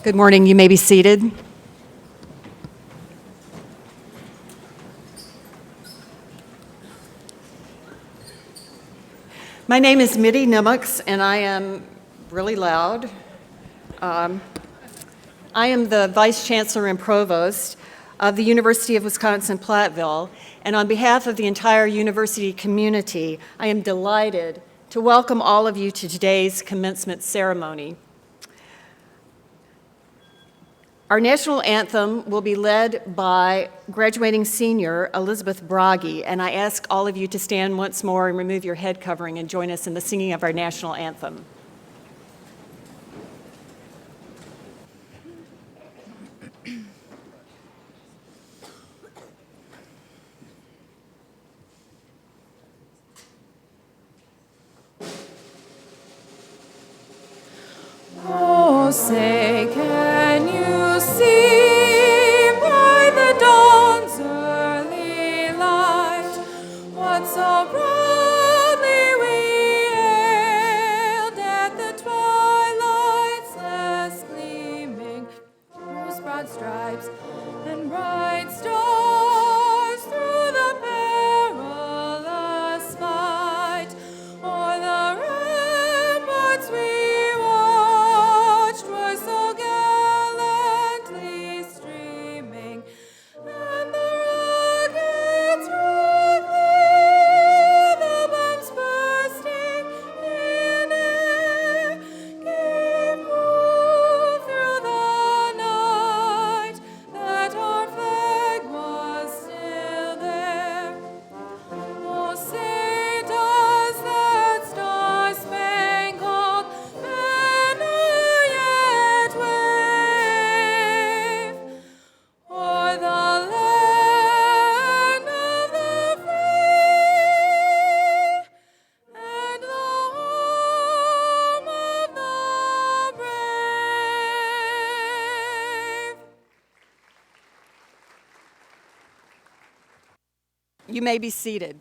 Good morning. You may be seated. My name is Mitty Nimmux, and I am really loud. I am the Vice Chancellor and Provost of the University of Wisconsin-Platteville, and on behalf of the entire university community, I am delighted to welcome all of you to today's commencement ceremony. Our national anthem will be led by graduating senior Elizabeth Bragi, and I ask all of you to stand once more and remove your head covering and join us in the singing of our national anthem. Oh, say, can you see by the dawn's early light what so proudly we hailed at the twilight's last gleaming, whose broad stripes and bright stars through the perilous fight o'er the ramparts we were so gallantly streaming, and the rockets rifling, the bombs bursting in air, gave proof through the night that our flag was still there. Oh, say does that star-spangled banner yet wave o'er the land of the free and the home of the brave? You may be seated.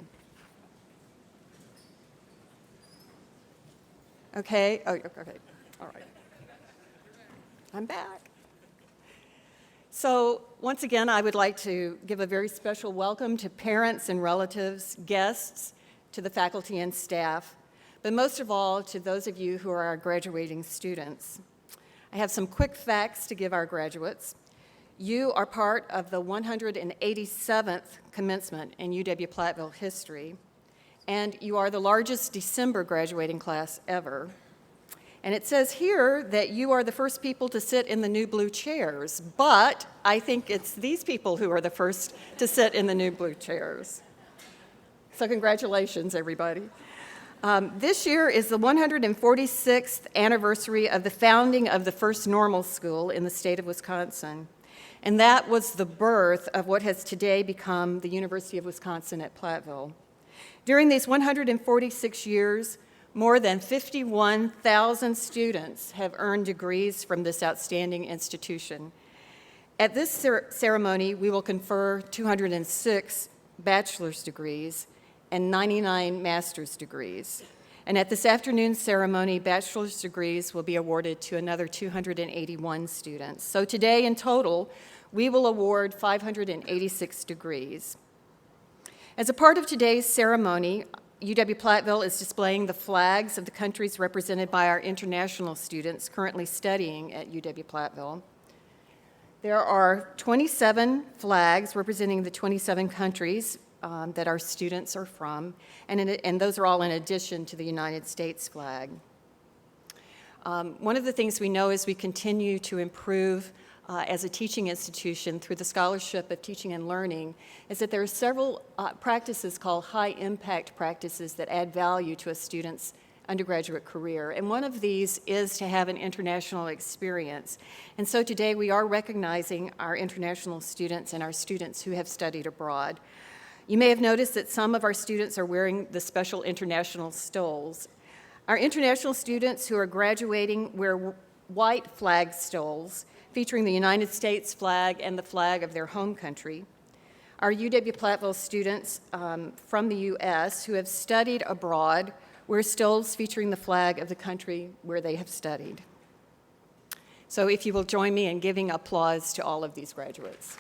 Okay? Oh, okay. All right. I'm back. So, once again, I would like to give a very special welcome to parents and relatives, guests, to the faculty and staff, but most of all to those of you who are our graduating students. I have some quick facts to give our graduates. You are part of the 187th Commencement in UW-Platteville history, and you are the largest December graduating class ever. And it says here that you are the first people to sit in the new blue chairs, but I think it's these people who are the first to sit in the new blue chairs. So congratulations, everybody. This year is the 146th anniversary of the founding of the first normal school in the state of Wisconsin. And that was the birth of what has today become the University of Wisconsin at Platteville. During these 146 years, more than 51,000 students have earned degrees from this outstanding institution. At this ceremony, we will confer 206 bachelor's degrees and 99 master's degrees. And at this afternoon's ceremony, bachelor's degrees will be awarded to another 281 students. So today, in total, we will award 586 degrees. As a part of today's ceremony, UW-Platteville is displaying the flags of the countries represented by our international students currently studying at UW-Platteville. There are 27 flags representing the 27 countries that our students are from, and those are all in addition to the United States flag. One of the things we know as we continue to improve as a teaching institution through the Scholarship of Teaching and Learning is that there are several practices called high-impact practices that add value to a student's undergraduate career. And one of these is to have an international experience. And so today we are recognizing our international students and our students who have studied abroad. You may have noticed that some of our students are wearing the special international stoles. Our international students who are graduating wear white flag stoles featuring the United States flag and the flag of their home country. Our UW-Platteville students from the U.S. who have studied abroad wear stoles featuring the flag of the country where they have studied. So if you will join me in giving applause to all of these graduates.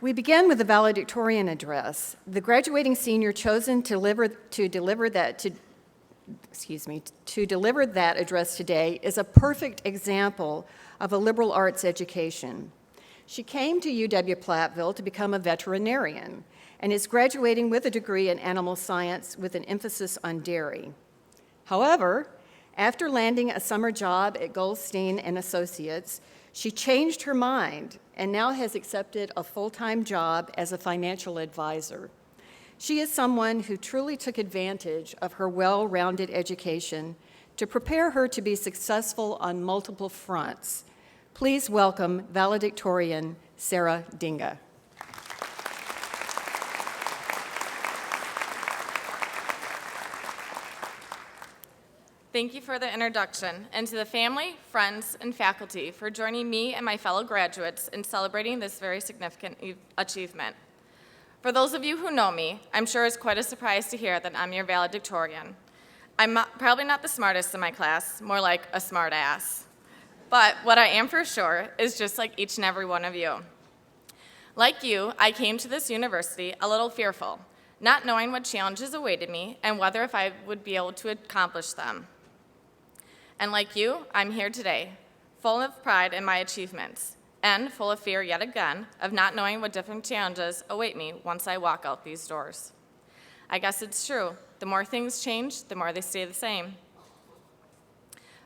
We begin with the valedictorian address. The graduating senior chosen to deliver that address today is a perfect example of a liberal arts education. She came to UW-Platteville to become a veterinarian and is graduating with a degree in animal science with an emphasis on dairy. However, after landing a summer job at Goldstein and Associates, she changed her mind and now has accepted a full-time job as a financial advisor. She is someone who truly took advantage of her well-rounded education to prepare her to be successful on multiple fronts. Please welcome valedictorian Sarah Dinga. Thank you for the introduction, and to the family, friends, and faculty for joining me and my fellow graduates in celebrating this very significant achievement. For those of you who know me, I'm sure it's quite a surprise to hear that I'm your valedictorian. I'm probably not the smartest in my class, more like a smart ass. But what I am for sure is just like each and every one of you. Like you, I came to this university a little fearful, not knowing what challenges awaited me and whether if I would be able to accomplish them. And like you, I'm here today, full of pride in my achievements, and full of fear yet again of not knowing what different challenges await me once I walk out these doors. I guess it's true. The more things change, the more they stay the same.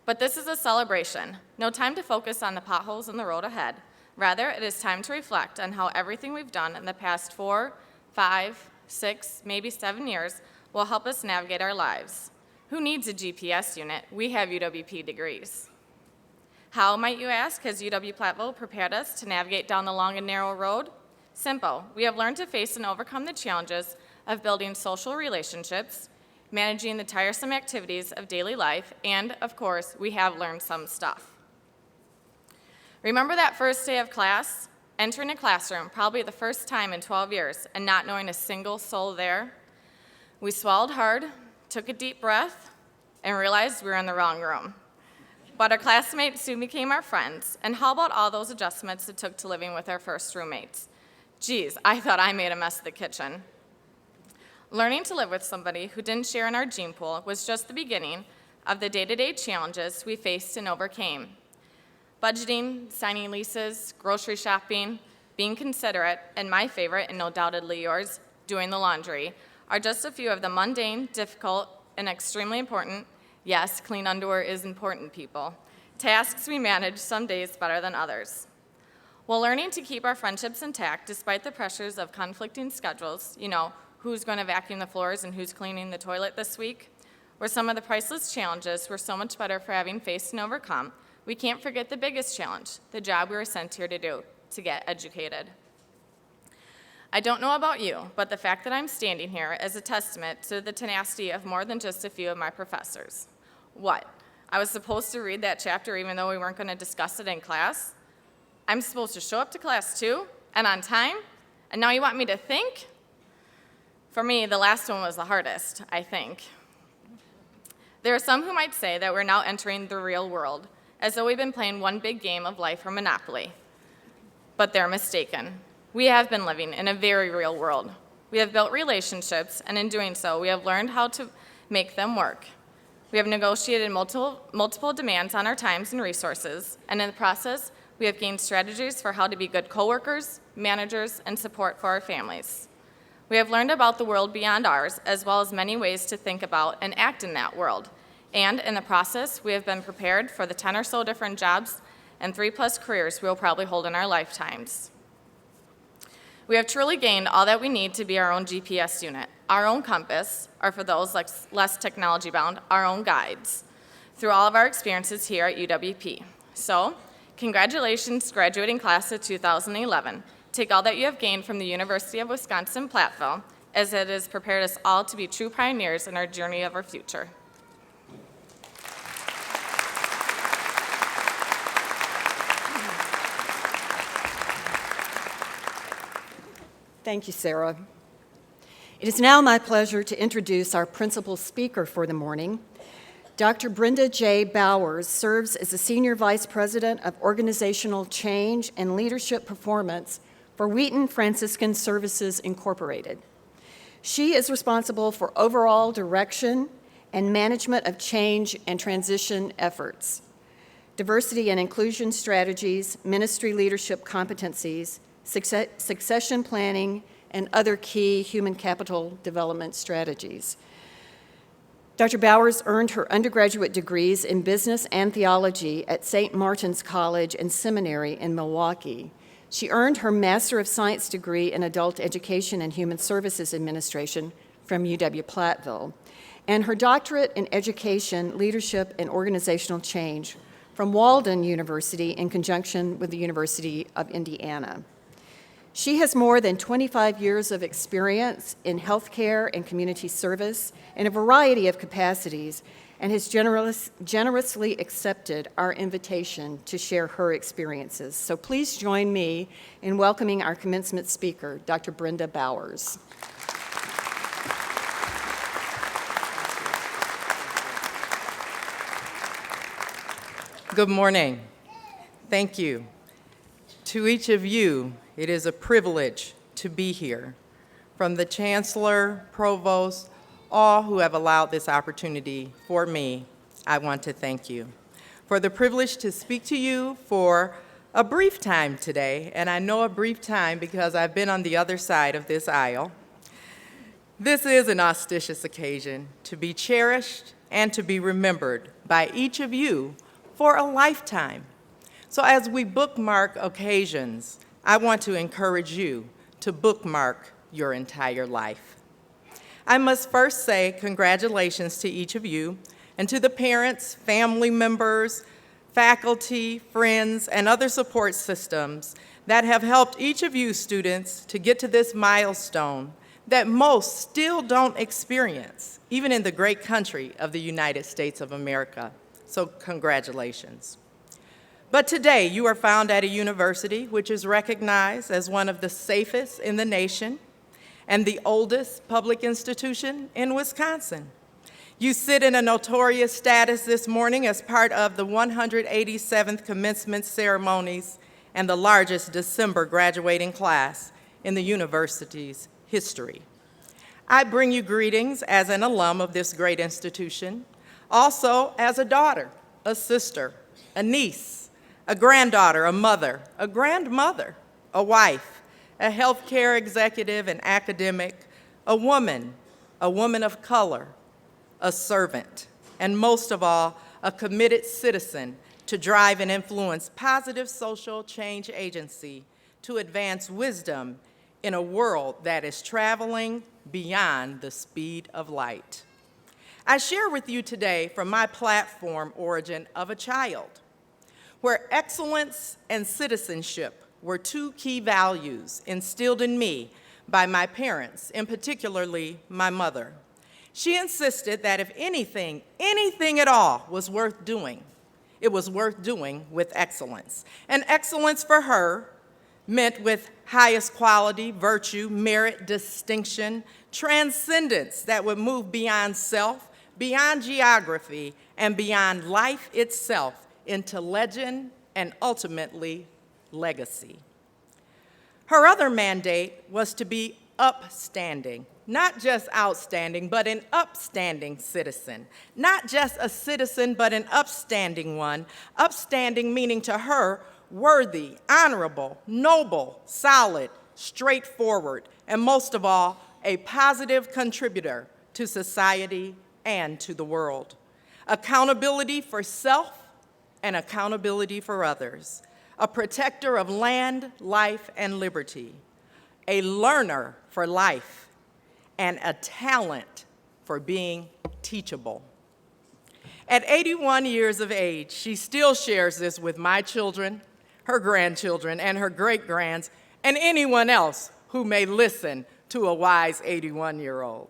But this is a celebration. No time to focus on the potholes in the road ahead. Rather, it is time to reflect on how everything we've done in the past 4, 5, 6, maybe 7 years will help us navigate our lives. Who needs a GPS unit? We have UWP degrees. How, might you ask, has UW-Platteville prepared us to navigate down the long and narrow road? Simple. We have learned to face and overcome the challenges of building social relationships, managing the tiresome activities of daily life, and, of course, we have learned some stuff. Remember that first day of class? Entering a classroom, probably the first time in 12 years, and not knowing a single soul there? We swallowed hard, took a deep breath, and realized we were in the wrong room. But our classmates soon became our friends, and how about all those adjustments it took to living with our first roommates? Geez, I thought I made a mess of the kitchen. Learning to live with somebody who didn't share in our gene pool was just the beginning of the day-to-day challenges we faced and overcame. Budgeting, signing leases, grocery shopping, being considerate, and my favorite, and undoubtedly yours, doing the laundry, are just a few of the mundane, difficult, and extremely important, yes, clean underwear is important, people, tasks we manage some days better than others. While learning to keep our friendships intact despite the pressures of conflicting schedules, who's going to vacuum the floors and who's cleaning the toilet this week, were some of the priceless challenges we're so much better for having faced and overcome, we can't forget the biggest challenge, the job we were sent here to do, to get educated. I don't know about you, but the fact that I'm standing here is a testament to the tenacity of more than just a few of my professors. What? I was supposed to read that chapter even though we weren't going to discuss it in class? I'm supposed to show up to class too, and on time? And now you want me to think? For me, the last one was the hardest, I think. There are some who might say that we're now entering the real world, as though we've been playing one big game of life or Monopoly. But they're mistaken. We have been living in a very real world. We have built relationships, and in doing so, we have learned how to make them work. We have negotiated multiple demands on our times and resources, and in the process, we have gained strategies for how to be good coworkers, managers, and support for our families. We have learned about the world beyond ours, as well as many ways to think about and act in that world. And in the process, we have been prepared for the 10 or so different jobs and 3+ careers we will probably hold in our lifetimes. We have truly gained all that we need to be our own GPS unit, our own compass, or for those less technology bound, our own guides, through all of our experiences here at UWP. So, congratulations, graduating class of 2011. Take all that you have gained from the University of Wisconsin-Platteville, as it has prepared us all to be true pioneers in our journey of our future. Thank you, Sarah. It is now my pleasure to introduce our principal speaker for the morning. Dr. Brenda J. Bowers serves as the Senior Vice President of Organizational Change and Leadership Performance for Wheaton Franciscan Services, Incorporated. She is responsible for overall direction and management of change and transition efforts, diversity and inclusion strategies, ministry leadership competencies, succession planning, and other key human capital development strategies. Dr. Bowers earned her undergraduate degrees in business and theology at St. Martin's College and Seminary in Milwaukee. She earned her Master of Science degree in Adult Education and Human Services Administration from UW-Platteville, and her doctorate in Education, Leadership, and Organizational Change from Walden University in conjunction with the University of Indiana. She has more than 25 years of experience in healthcare and community service in a variety of capacities and has generously accepted our invitation to share her experiences. So please join me in welcoming our commencement speaker, Dr. Brenda Bowers. Good morning. Thank you. To each of you, it is a privilege to be here. From the Chancellor, Provost, all who have allowed this opportunity for me, I want to thank you for the privilege to speak to you for a brief time today, and I know a brief time because I've been on the other side of this aisle. This is an auspicious occasion to be cherished and to be remembered by each of you for a lifetime. So as we bookmark occasions, I want to encourage you to bookmark your entire life. I must first say congratulations to each of you and to the parents, family members, faculty, friends, and other support systems that have helped each of you students to get to this milestone that most still don't experience, even in the great country of the United States of America. So congratulations. But today you are found at a university which is recognized as one of the safest in the nation and the oldest public institution in Wisconsin. You sit in a notorious status this morning as part of the 187th Commencement ceremonies and the largest December graduating class in the university's history. I bring you greetings as an alum of this great institution, also as a daughter, a sister, a niece, a granddaughter, a mother, a grandmother, a wife, a healthcare executive and academic, a woman of color, a servant, and most of all, a committed citizen to drive and influence positive social change agency to advance wisdom in a world that is traveling beyond the speed of light. I share with you today from my platform origin of a child, where excellence and citizenship were two key values instilled in me by my parents, and particularly my mother. She insisted that if anything at all was worth doing, it was worth doing with excellence. And excellence for her meant with highest quality, virtue, merit, distinction, transcendence that would move beyond self, beyond geography, and beyond life itself into legend and ultimately legacy. Her other mandate was to be upstanding, not just outstanding, but an upstanding citizen. Not just a citizen, but an upstanding one. Upstanding meaning to her worthy, honorable, noble, solid, straightforward, and most of all, a positive contributor to society and to the world. Accountability for self and accountability for others. A protector of land, life, and liberty. A learner for life, and a talent for being teachable. At 81 years of age, she still shares this with my children, her grandchildren, and her great-grands, and anyone else who may listen to a wise 81-year-old.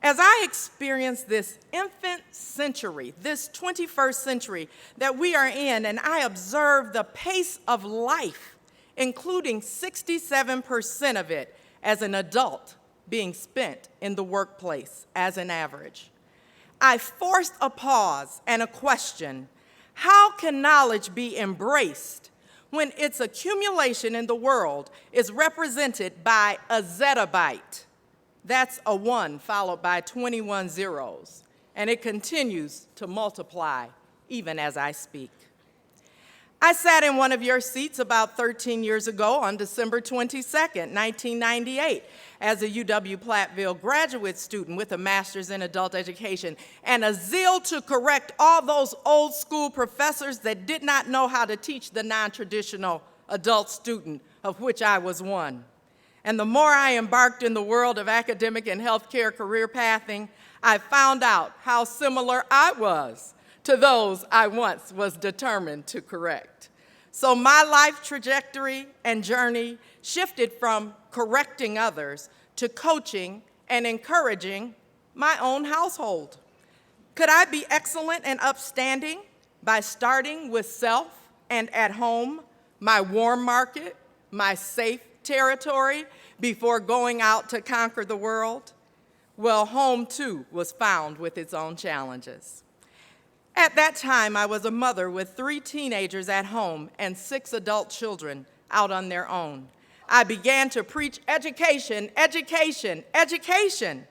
As I experience this infant century, this 21st century that we are in, and I observe the pace of life, including 67% of it as an adult being spent in the workplace as an average. I forced a pause and a question: how can knowledge be embraced when its accumulation in the world is represented by a zettabyte? That's a 1 followed by 21 zeros, and it continues to multiply even as I speak. I sat in one of your seats about 13 years ago on December 22nd, 1998, as a UW-Platteville graduate student with a master's in adult education and a zeal to correct all those old school professors that did not know how to teach the non-traditional adult student, of which I was one. And the more I embarked in the world of academic and healthcare career pathing, I found out how similar I was to those I once was determined to correct. So my life trajectory and journey shifted from correcting others to coaching and encouraging my own household. Could I be excellent and upstanding by starting with self and at home, my warm market, my safe territory, before going out to conquer the world? Well, home too was found with its own challenges. At that time, I was a mother with 3 teenagers at home and 6 adult children out on their own. I began to preach education, education, education.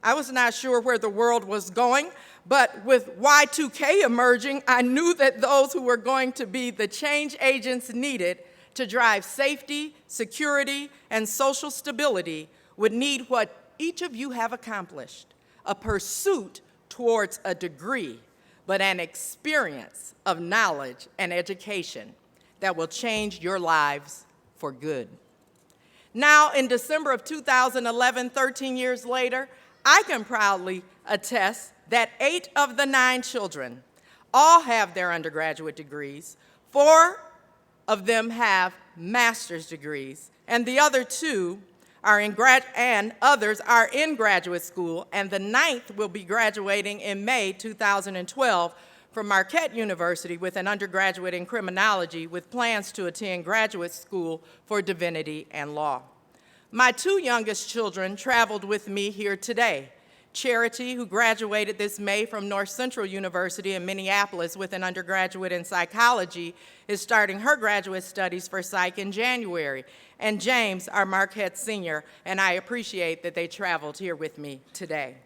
I was not sure where the world was going, but with Y2K emerging, I knew that those who were going to be the change agents needed to drive safety, security, and social stability would need what each of you have accomplished: a pursuit towards a degree, but an experience of knowledge and education that will change your lives for good. Now, in December of 2011, 13 years later, I can proudly attest that 8 of the 9 children all have their undergraduate degrees. 4 of them have master's degrees, and the other 2 are others are in graduate school, and the 9th will be graduating in May 2012 from Marquette University with an undergraduate in criminology with plans to attend graduate school for divinity and law. My 2 youngest children traveled with me here today. Charity, who graduated this May from North Central University in Minneapolis with an undergraduate in psychology, is starting her graduate studies for psych in January. And James, our Marquette senior, and I appreciate that they traveled here with me today.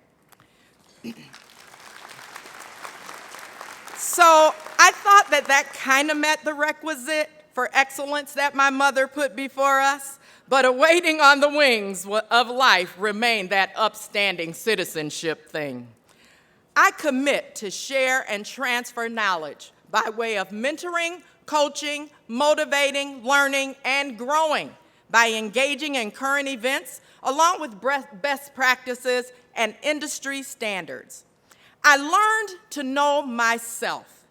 So I thought that kind of met the requisite for excellence that my mother put before us. But awaiting on the wings of life remained that upstanding citizenship thing. I commit to share and transfer knowledge by way of mentoring, coaching, motivating, learning, and growing by engaging in current events along with best practices and industry standards. I learned to know myself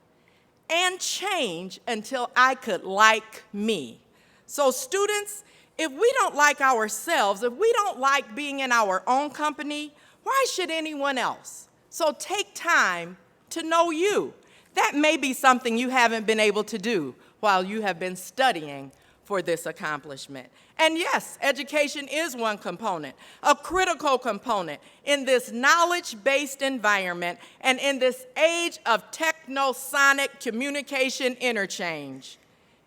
and change until I could like me. So students, if we don't like ourselves, if we don't like being in our own company, why should anyone else? So take time to know you. That may be something you haven't been able to do while you have been studying for this accomplishment. And yes, education is one component, a critical component in this knowledge-based environment and in this age of technosonic communication interchange.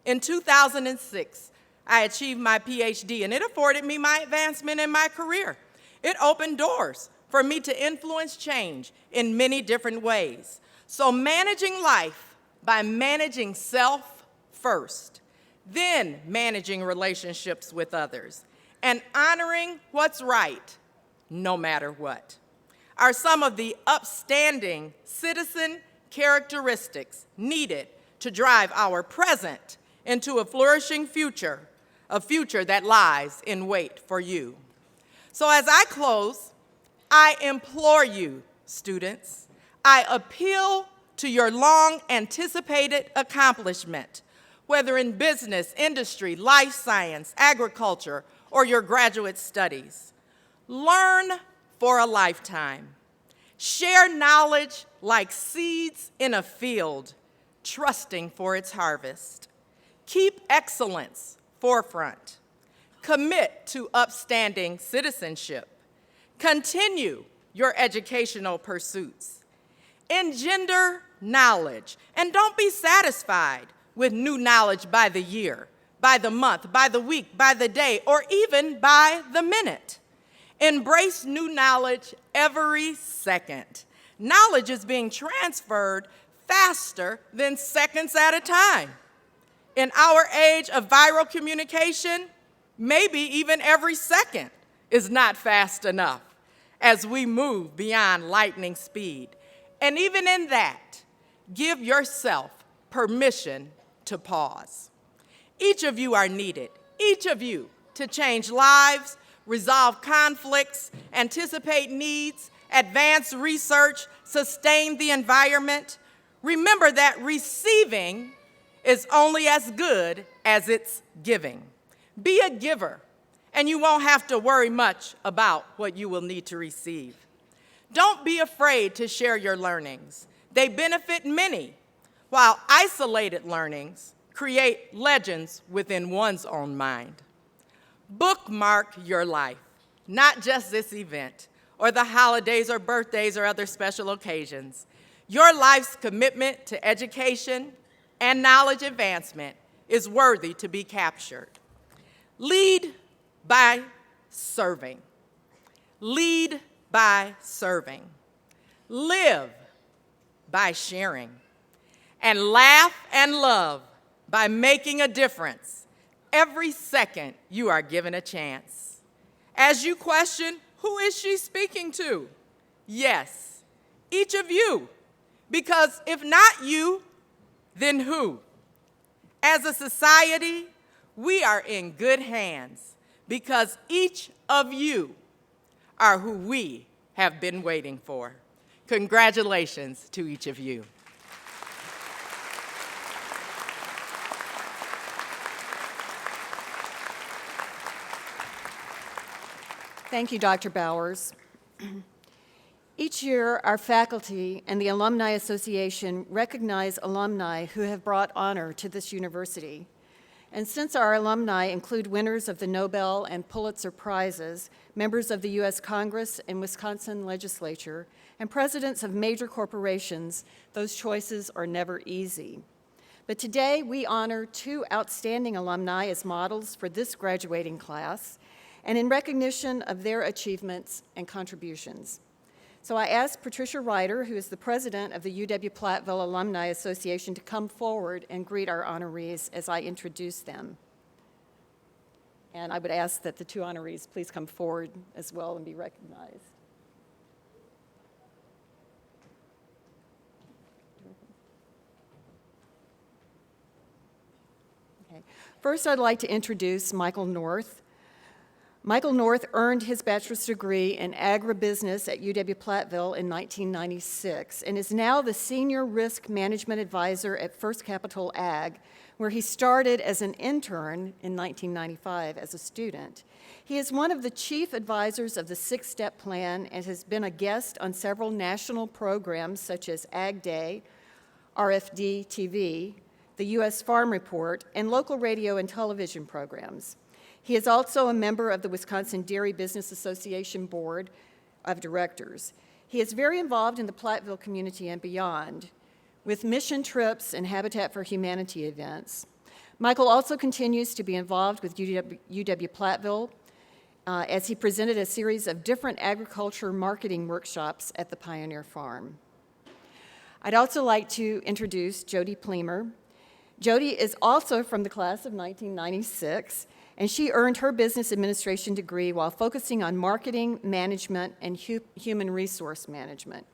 In 2006, I achieved my PhD, and it afforded me my advancement in my career. It opened doors for me to influence change in many different ways. So managing life by managing self first, then managing relationships with others, and honoring what's right, no matter what, are some of the upstanding citizen characteristics needed to drive our present into a flourishing future, a future that lies in wait for you. So as I close, I implore you, students, I appeal to your long-anticipated accomplishment, whether in business, industry, life science, agriculture, or your graduate studies. Learn for a lifetime. Share knowledge like seeds in a field, trusting for its harvest. Keep excellence forefront. Commit to upstanding citizenship. Continue your educational pursuits. Engender knowledge, and don't be satisfied with new knowledge by the year, by the month, by the week, by the day, or even by the minute. Embrace new knowledge every second. Knowledge is being transferred faster than seconds at a time. In our age of viral communication, maybe even every second is not fast enough as we move beyond lightning speed. And even in that, give yourself permission to pause. Each of you are needed, each of you, to change lives, resolve conflicts, anticipate needs, advance research, sustain the environment. Remember that receiving is only as good as its giving. Be a giver, and you won't have to worry much about what you will need to receive. Don't be afraid to share your learnings. They benefit many, while isolated learnings create legends within one's own mind. Bookmark your life, not just this event, or the holidays or birthdays or other special occasions. Your life's commitment to education and knowledge advancement is worthy to be captured. Lead by serving. Lead by serving. Live by sharing. And laugh and love by making a difference every second you are given a chance. As you question, who is she speaking to? Yes, each of you. Because if not you, then who? As a society, we are in good hands because each of you are who we have been waiting for. Congratulations to each of you. Thank you, Dr. Bowers. Each year, our faculty and the Alumni Association recognize alumni who have brought honor to this university. And since our alumni include winners of the Nobel and Pulitzer Prizes, members of the U.S. Congress and Wisconsin legislature, and presidents of major corporations, those choices are never easy. But today, we honor two outstanding alumni as models for this graduating class, and in recognition of their achievements and contributions. So I asked Patricia Ryder, who is the president of the UW-Platteville Alumni Association, to come forward and greet our honorees as I introduce them. And I would ask that the two honorees please come forward as well and be recognized. Okay. First, I'd like to introduce Michael North. Michael North earned his bachelor's degree in agribusiness at UW-Platteville in 1996 and is now the Senior Risk Management Advisor at First Capital Ag, where he started as an intern in 1995 as a student. He is one of the chief advisors of the Six-Step Plan and has been a guest on several national programs such as Ag Day, RFD TV, the U.S. Farm Report, and local radio and television programs. He is also a member of the Wisconsin Dairy Business Association Board of Directors. He is very involved in the Platteville community and beyond, with mission trips and Habitat for Humanity events. Michael also continues to be involved with UW-Platteville as he presented a series of different agriculture marketing workshops at the Pioneer Farm. I'd also like to introduce Jody Pleamer. Jody is also from the class of 1996, and she earned her business administration degree while focusing on marketing, management, and human resource management.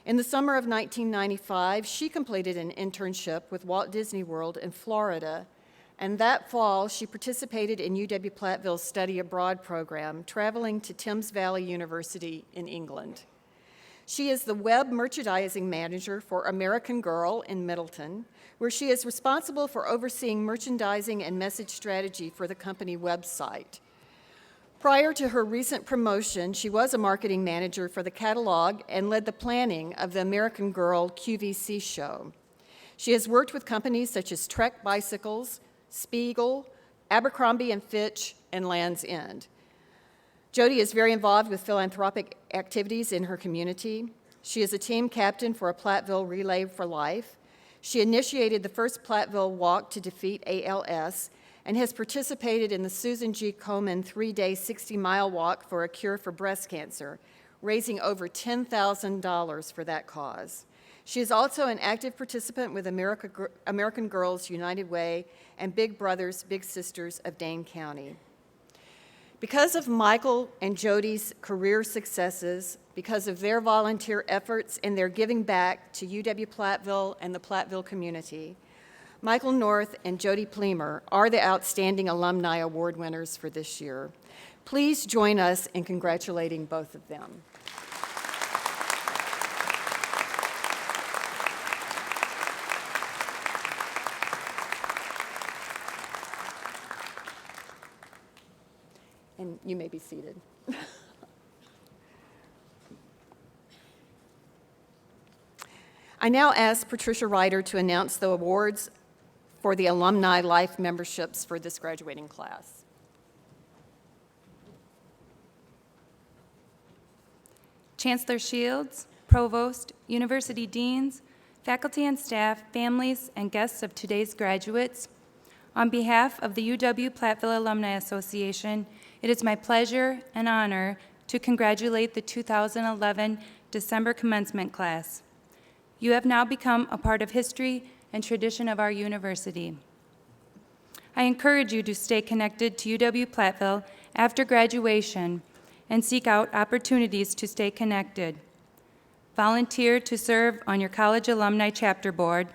In the summer of 1995, she completed an internship with Walt Disney World in Florida, and that fall, she participated in UW-Platteville's study abroad program, traveling to Thames Valley University in England. She is the web merchandising manager for American Girl in Middleton, where she is responsible for overseeing merchandising and message strategy for the company website. Prior to her recent promotion, she was a marketing manager for the catalog and led the planning of the American Girl QVC show. She has worked with companies such as Trek Bicycles, Spiegel, Abercrombie & Fitch, and Land's End. Jody is very involved with philanthropic activities in her community. She is a team captain for a Platteville Relay for Life. She initiated the first Platteville Walk to Defeat ALS and has participated in the Susan G. Komen 3-day 60-mile walk for a cure for breast cancer, raising over $10,000 for that cause. She is also an active participant with American Girls United Way and Big Brothers Big Sisters of Dane County. Because of Michael and Jody's career successes, because of their volunteer efforts and their giving back to UW-Platteville and the Platteville community, Michael North and Jody Pleamer are the Outstanding Alumni Award winners for this year. Please join us in congratulating both of them. And you may be seated. I now ask Patricia Ryder to announce the awards for the Alumni Life memberships for this graduating class. Chancellor Shields, Provost, University Deans, faculty and staff, families, and guests of today's graduates, on behalf of the UW-Platteville Alumni Association, it is my pleasure and honor to congratulate the 2011 December commencement class. You have now become a part of history and tradition of our university. I encourage you to stay connected to UW-Platteville after graduation and seek out opportunities to stay connected. Volunteer to serve on your college alumni chapter board,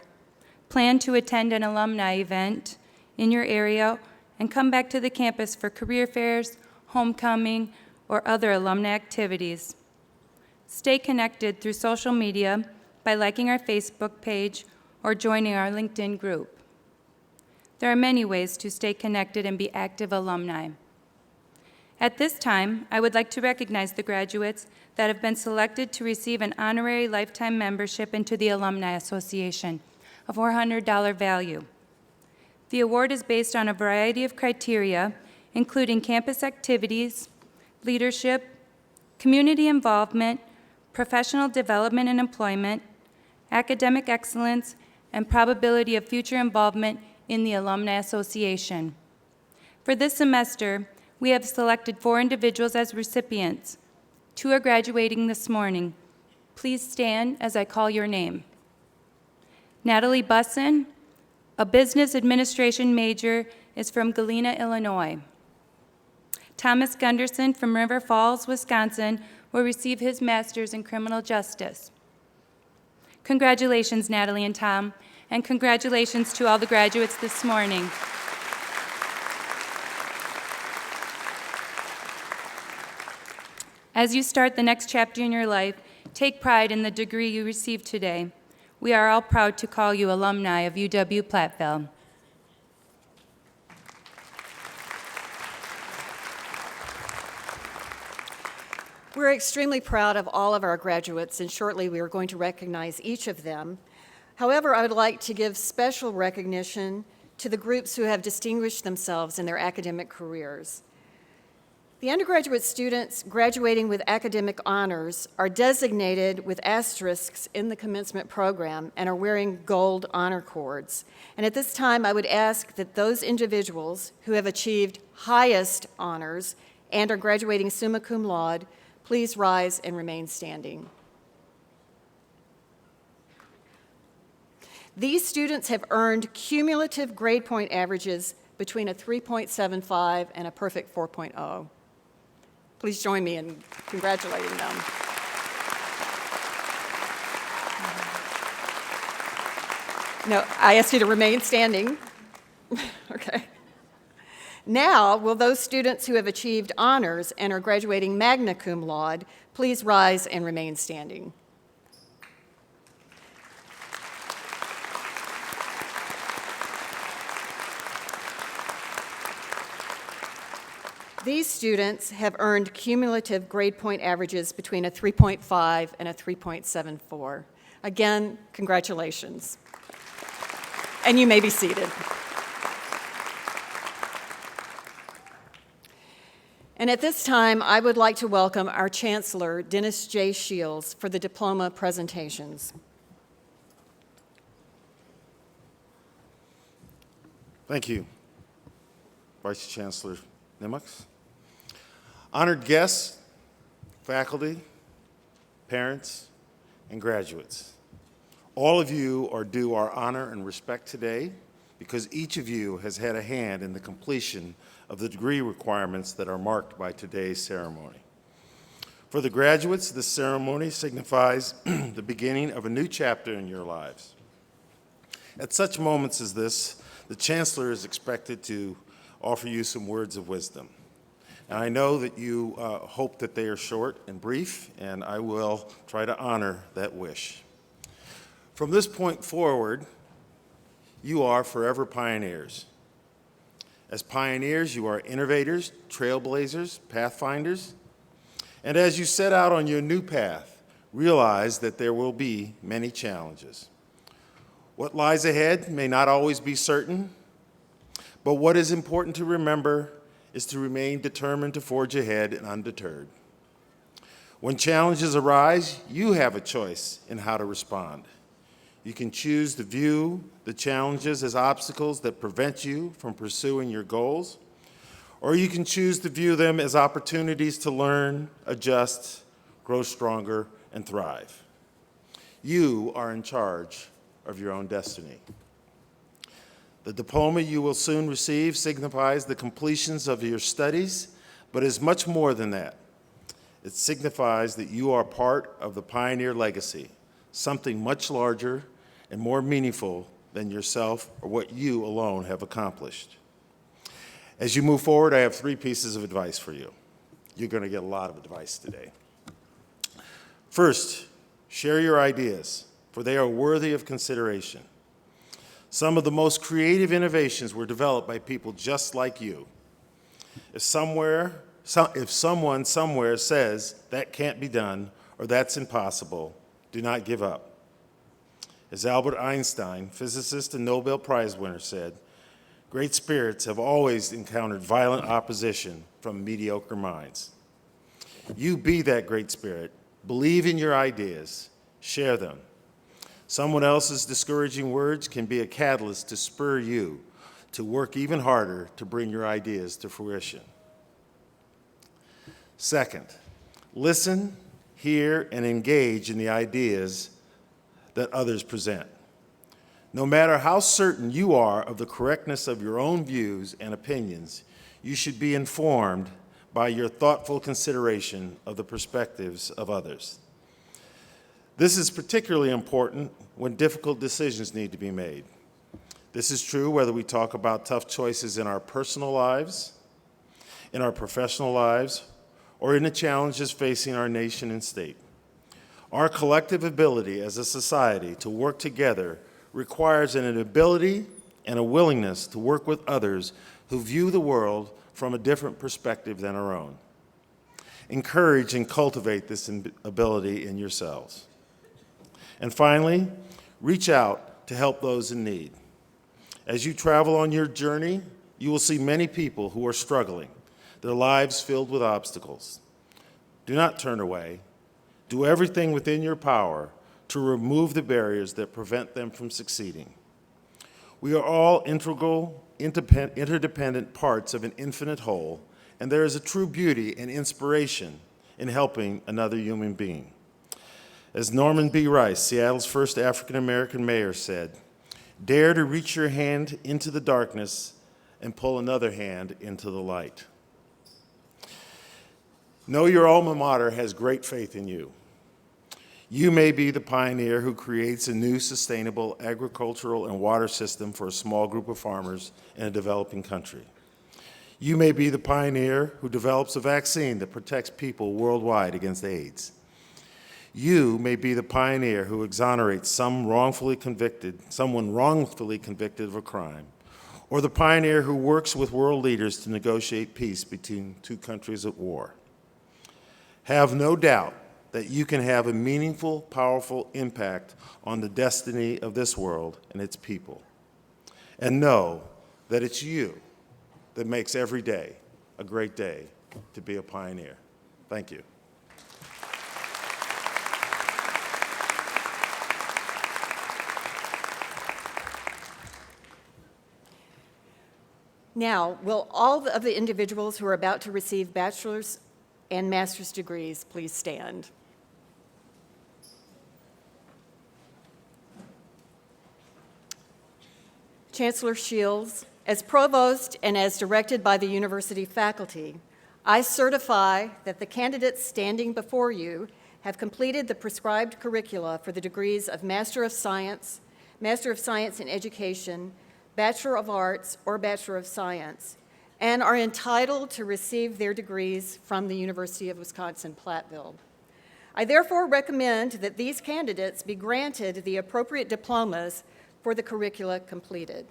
plan to attend an alumni event in your area, and come back to the campus for career fairs, homecoming, or other alumni activities. Stay connected through social media by liking our Facebook page or joining our LinkedIn group. There are many ways to stay connected and be active alumni. At this time, I would like to recognize the graduates that have been selected to receive an honorary lifetime membership into the Alumni Association, a $400 value. The award is based on a variety of criteria, including campus activities, leadership, community involvement, professional development and employment, academic excellence, and probability of future involvement in the Alumni Association. For this semester, we have selected 4 individuals as recipients. 2 are graduating this morning. Please stand as I call your name. Natalie Bussin, a business administration major, is from Galena, Illinois. Thomas Gunderson from River Falls, Wisconsin, will receive his master's in criminal justice. Congratulations, Natalie and Tom, and congratulations to all the graduates this morning. As you start the next chapter in your life, take pride in the degree you received today. We are all proud to call you alumni of UW-Platteville. We're extremely proud of all of our graduates, and shortly we are going to recognize each of them. However, I would like to give special recognition to the groups who have distinguished themselves in their academic careers. The undergraduate students graduating with academic honors are designated with asterisks in the commencement program and are wearing gold honor cords. And at this time, I would ask that those individuals who have achieved highest honors and are graduating summa cum laude please rise and remain standing. These students have earned cumulative grade point averages between a 3.75 and a perfect 4.0. Please join me in congratulating them. No, I ask you to remain standing. Okay. Now, will those students who have achieved honors and are graduating magna cum laude please rise and remain standing? These students have earned cumulative grade point averages between a 3.5 and a 3.74. Again, congratulations. And you may be seated. And at this time, I would like to welcome our Chancellor, Dennis J. Shields, for the diploma presentations. Thank you, Vice Chancellor Nimitz. Honored guests, faculty, parents, and graduates, all of you are due our honor and respect today because each of you has had a hand in the completion of the degree requirements that are marked by today's ceremony. For the graduates, this ceremony signifies the beginning of a new chapter in your lives. At such moments as this, the Chancellor is expected to offer you some words of wisdom. And I know that you hope that they are short and brief, and I will try to honor that wish. From this point forward, you are forever pioneers. As pioneers, you are innovators, trailblazers, pathfinders, and as you set out on your new path, realize that there will be many challenges. What lies ahead may not always be certain, but what is important to remember is to remain determined to forge ahead and undeterred. When challenges arise, you have a choice in how to respond. You can choose to view the challenges as obstacles that prevent you from pursuing your goals, or you can choose to view them as opportunities to learn, adjust, grow stronger, and thrive. You are in charge of your own destiny. The diploma you will soon receive signifies the completions of your studies, but is much more than that. It signifies that you are part of the pioneer legacy, something much larger and more meaningful than yourself or what you alone have accomplished. As you move forward, I have 3 pieces of advice for you. You're going to get a lot of advice today. First, share your ideas, for they are worthy of consideration. Some of the most creative innovations were developed by people just like you. If someone somewhere says that can't be done or that's impossible, do not give up. As Albert Einstein, physicist and Nobel Prize winner, said, great spirits have always encountered violent opposition from mediocre minds. You be that great spirit. Believe in your ideas. Share them. Someone else's discouraging words can be a catalyst to spur you to work even harder to bring your ideas to fruition. Second, listen, hear, and engage in the ideas that others present. No matter how certain you are of the correctness of your own views and opinions, you should be informed by your thoughtful consideration of the perspectives of others. This is particularly important when difficult decisions need to be made. This is true whether we talk about tough choices in our personal lives, in our professional lives, or in the challenges facing our nation and state. Our collective ability as a society to work together requires an ability and a willingness to work with others who view the world from a different perspective than our own. Encourage and cultivate this ability in yourselves. And finally, reach out to help those in need. As you travel on your journey, you will see many people who are struggling, their lives filled with obstacles. Do not turn away. Do everything within your power to remove the barriers that prevent them from succeeding. We are all integral, interdependent parts of an infinite whole, and there is a true beauty and inspiration in helping another human being. As Norman B. Rice, Seattle's first African-American mayor, said, "Dare to reach your hand into the darkness and pull another hand into the light." Know your alma mater has great faith in you. You may be the pioneer who creates a new sustainable agricultural and water system for a small group of farmers in a developing country. You may be the pioneer who develops a vaccine that protects people worldwide against AIDS. You may be the pioneer who exonerates someone wrongfully convicted of a crime, or the pioneer who works with world leaders to negotiate peace between 2 countries at war. Have no doubt that you can have a meaningful, powerful impact on the destiny of this world and its people. And know that it's you that makes every day a great day to be a pioneer. Thank you. Now, will all of the individuals who are about to receive bachelor's and master's degrees please stand? Chancellor Shields, as provost and as directed by the university faculty, I certify that the candidates standing before you have completed the prescribed curricula for the degrees of Master of Science in Education, Bachelor of Arts, or Bachelor of Science, and are entitled to receive their degrees from the University of Wisconsin-Platteville. I therefore recommend that these candidates be granted the appropriate diplomas for the curricula completed.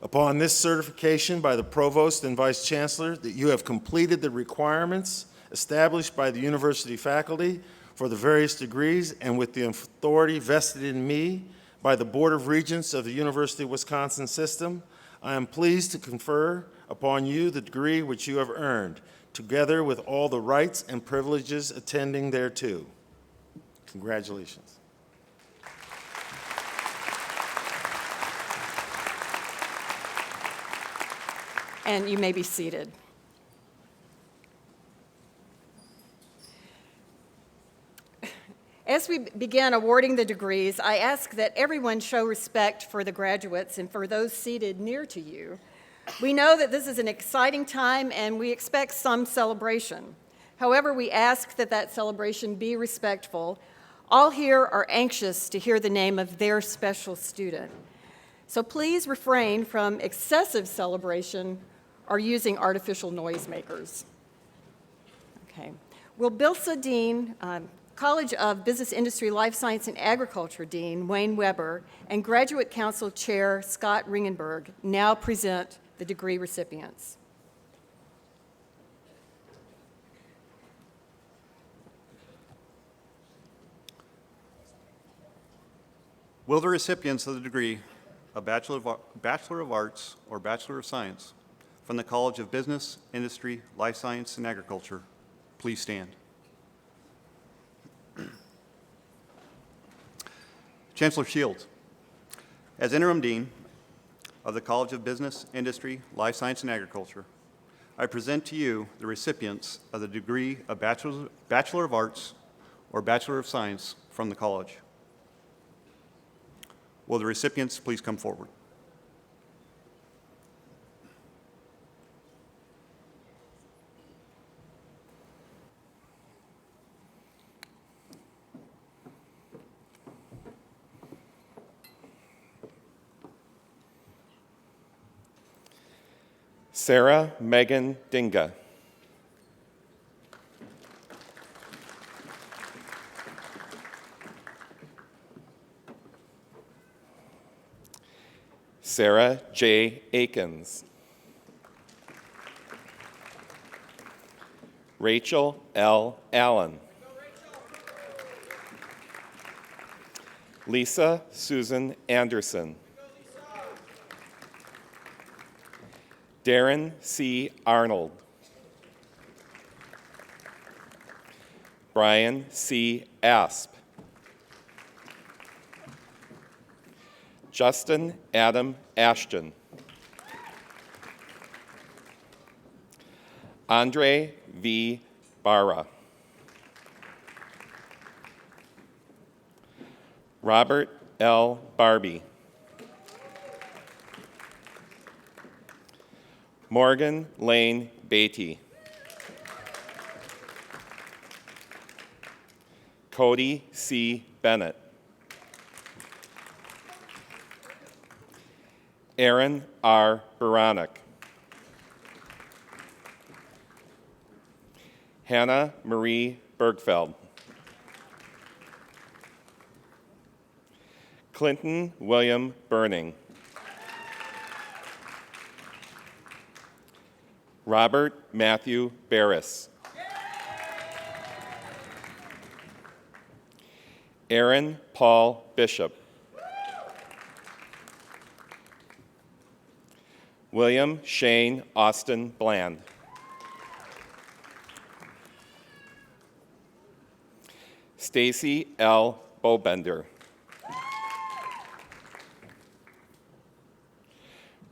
Upon this certification by the Provost and Vice Chancellor that you have completed the requirements established by the university faculty for the various degrees and with the authority vested in me by the Board of Regents of the University of Wisconsin system, I am pleased to confer upon you the degree which you have earned, together with all the rights and privileges attending thereto. Congratulations. And you may be seated. As we begin awarding the degrees, I ask that everyone show respect for the graduates and for those seated near to you. We know that this is an exciting time and we expect some celebration. However, we ask that that celebration be respectful. All here are anxious to hear the name of their special student. So please refrain from excessive celebration or using artificial noisemakers. Okay. Will BILSA Dean, College of Business, Industry, Life Science, and Agriculture Dean Wayne Weber and Graduate Council Chair Scott Ringenberg now present the degree recipients. Will the recipients of the degree of Bachelor of Arts or Bachelor of Science from the College of Business, Industry, Life Science, and Agriculture please stand? Chancellor Shields, as Interim Dean of the College of Business, Industry, Life Science, and Agriculture, I present to you the recipients of the degree of Bachelor of Arts or Bachelor of Science from the college. Will the recipients please come forward? Sarah Megan Dinga. Sarah J. Akins. Rachel L. Allen. Lisa Susan Anderson. Darren C. Arnold. Brian C. Asp. Justin Adam Ashton. Andre V. Barra. Robert L. Barbie. Morgan Lane Beatty. Cody C. Bennett. Aaron R. Baranek. Hannah Marie Bergfeld. Clinton William Burning. Robert Matthew Barris. Aaron Paul Bishop. William Shane Austin Bland. Stacy L. Bobender.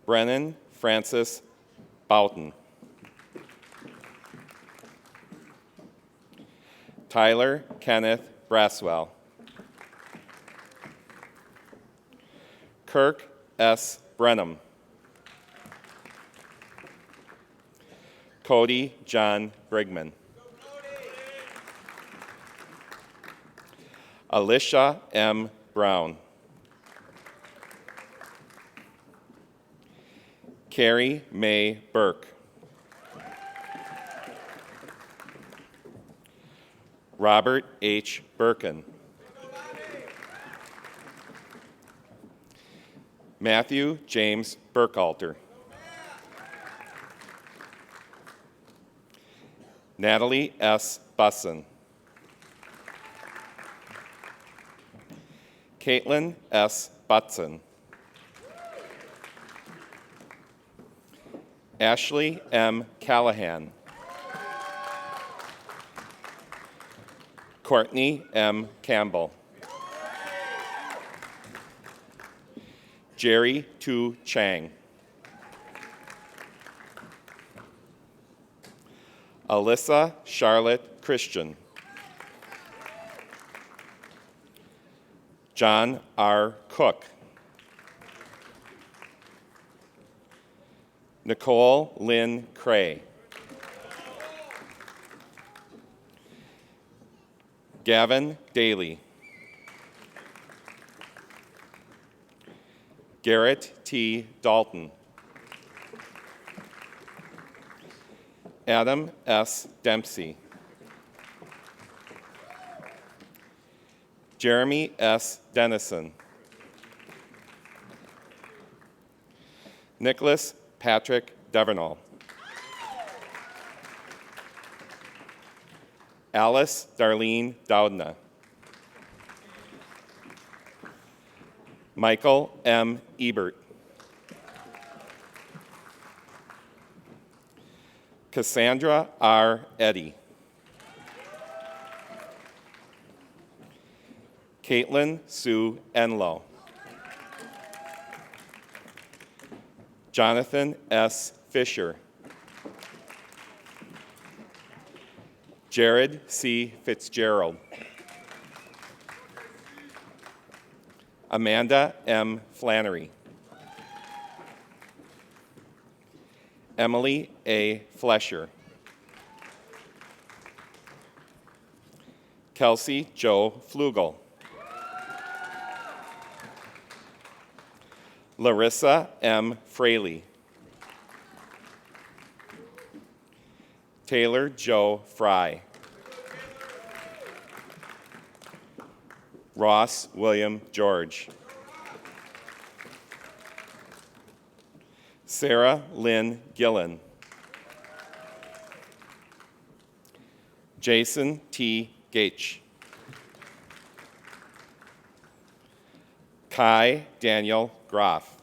Brennan Francis Boughton. Tyler Kenneth Braswell. Kirk S. Brenham. Cody John Brigman. Alicia M. Brown. Carrie May Burke. Robert H. Birkin. Matthew James Burkhalter. Natalie S. Busson. Caitlin S. Butson. Ashley M. Callahan. Courtney M. Campbell. Jerry Tu Chang. Alyssa Charlotte Christian. John R. Cook. Nicole Lynn Cray. Gavin Daly. Garrett T. Dalton. Adam S. Dempsey. Jeremy S. Dennison. Nicholas Patrick Devernall. Alice Darlene Doudna. Michael M. Ebert. Cassandra R. Eddy. Caitlin Sue Enlow. Jonathan S. Fisher. Jared C. Fitzgerald. Amanda M. Flannery. Emily A. Flesher. Kelsey Joe Flugel. Larissa M. Fraley. Taylor Joe Fry. Ross William George. Sarah Lynn Gillen. Jason T. Gaich. Kai Daniel Groff.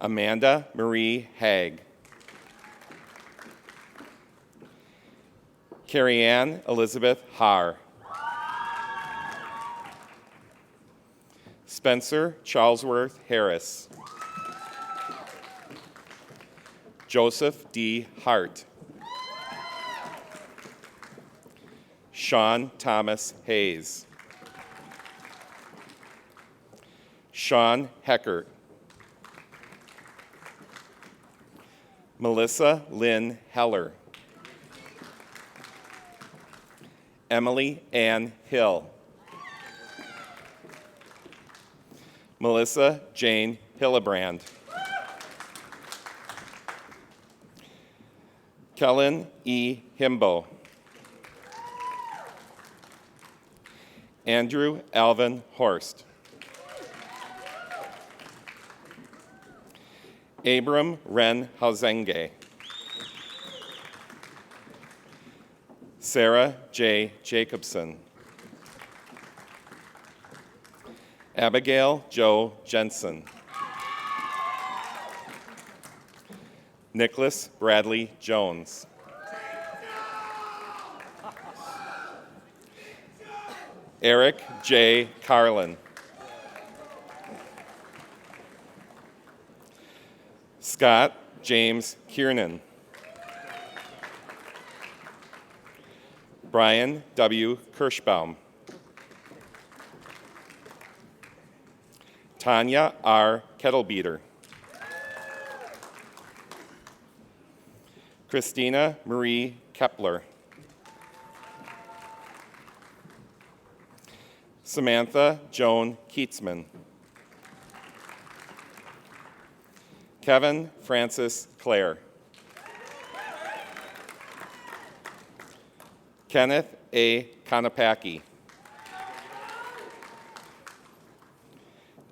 Amanda Marie Haig. Carrie Ann Elizabeth Haar. Spencer Charlesworth Harris. Joseph D. Hart. Sean Thomas Hayes. Sean Heckert. Melissa Lynn Heller. Emily Ann Hill. Melissa Jane Hillebrand. Kellen E. Himbo. Andrew Alvin Horst. Abram Ren Hauzenge. Sarah J. Jacobson. Abigail Jo Jensen. Nicholas Bradley Jones. Eric J. Carlin. Scott James Kiernan. Brian W. Kirschbaum. Tanya R. Kettlebeater. Christina Marie Kepler. Samantha Joan Keatsman. Kevin Francis Clare. Kenneth A. Konopacki.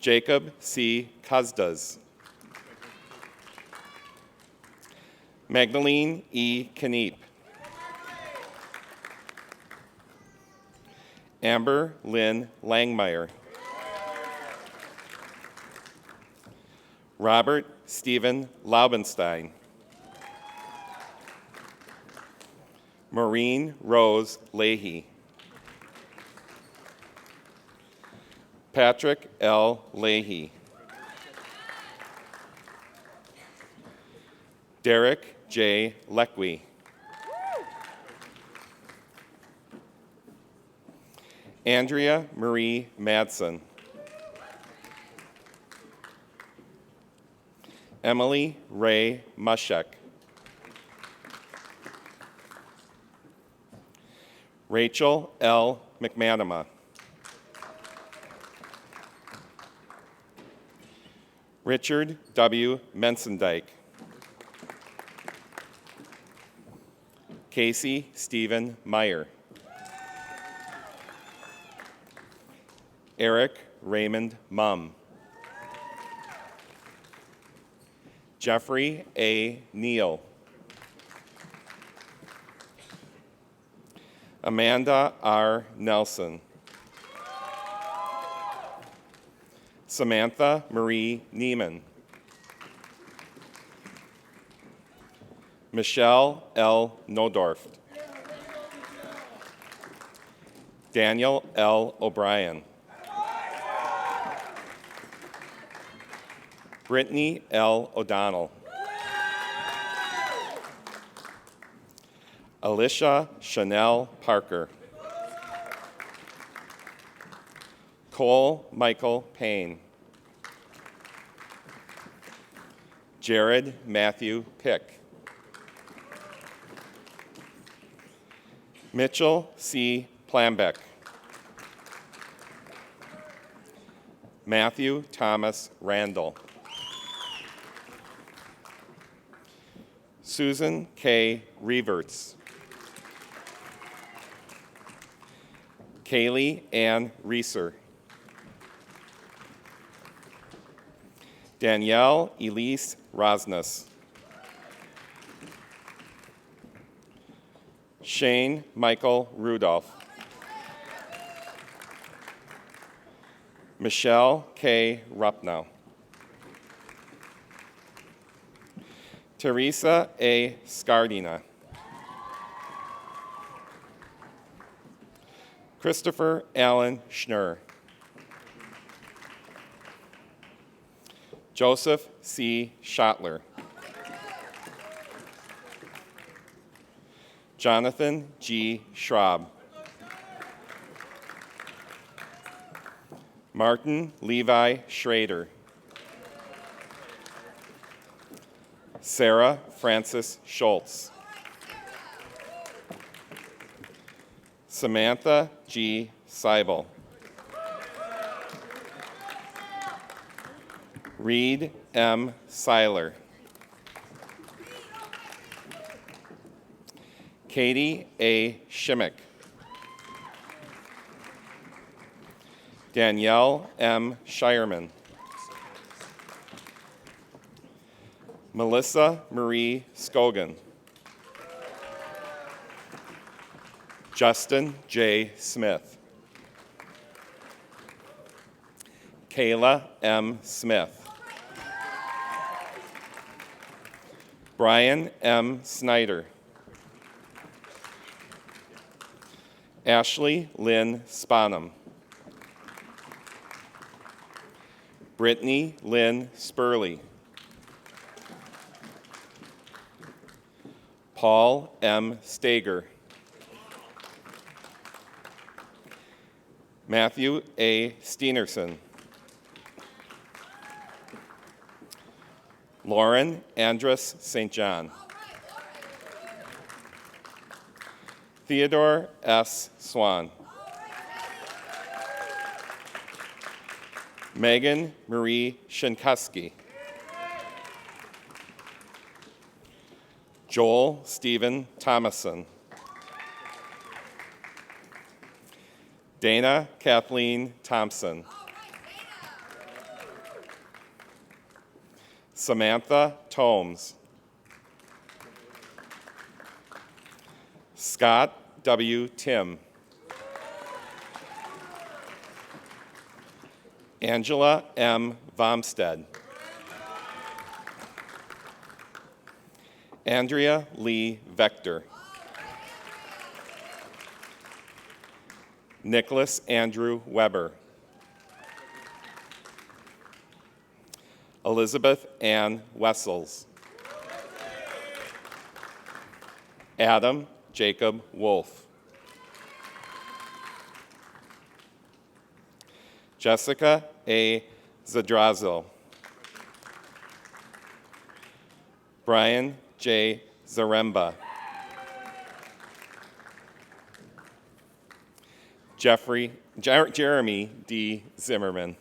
Jacob C. Kuzdas. Magdalene E. Kneep. Amber Lynn Langmeyer. Robert Stephen Laubenstein. Maureen Rose Leahy. Patrick L. Leahy. Derek J. Leckwey. Andrea Marie Madsen. Emily Ray Mushek. Rachel L. McManama. Richard W. Mensendijk. Casey Stephen Meyer. Eric Raymond Mum. Jeffrey A. Neal. Amanda R. Nelson. Samantha Marie Neiman. Michelle L. Nodorf. Daniel L. O'Brien. Brittany L. O'Donnell. Alicia Chanel Parker. Cole Michael Payne. Jared Matthew Pick. Mitchell C. Plambeck. Matthew Thomas Randall. Susan K. Reverts. Kaylee Ann Reeser. Danielle Elise Rosnes. Shane Michael Rudolph. Michelle K. Rupnow. Teresa A. Scardina. Christopher Allen Schnurr. Joseph C. Schottler. Jonathan G. Schraub. Martin Levi Schrader. Sarah Frances Schultz. Samantha G. Seibel. Reed M. Seiler. Katie A. Shimmick. Danielle M. Shireman. Melissa Marie Scogan. Justin J. Smith. Kayla M. Smith. Brian M. Snyder. Ashley Lynn Sponham. Brittany Lynn Spurley. Paul M. Stager. Matthew A. Steenerson. Lauren Andrus St. John. Theodore S. Swan. Megan Marie Shinkuski. Joel Stephen Thomason. Dana Kathleen Thompson. Samantha Tomes. Scott W. Tim. Angela M. Vomstead. Andrea Lee Vector. Nicholas Andrew Weber. Elizabeth Ann Wessels. Adam Jacob Wolf. Jessica A. Zadrazo. Brian J. Zaremba. Jeremy D. Zimmerman.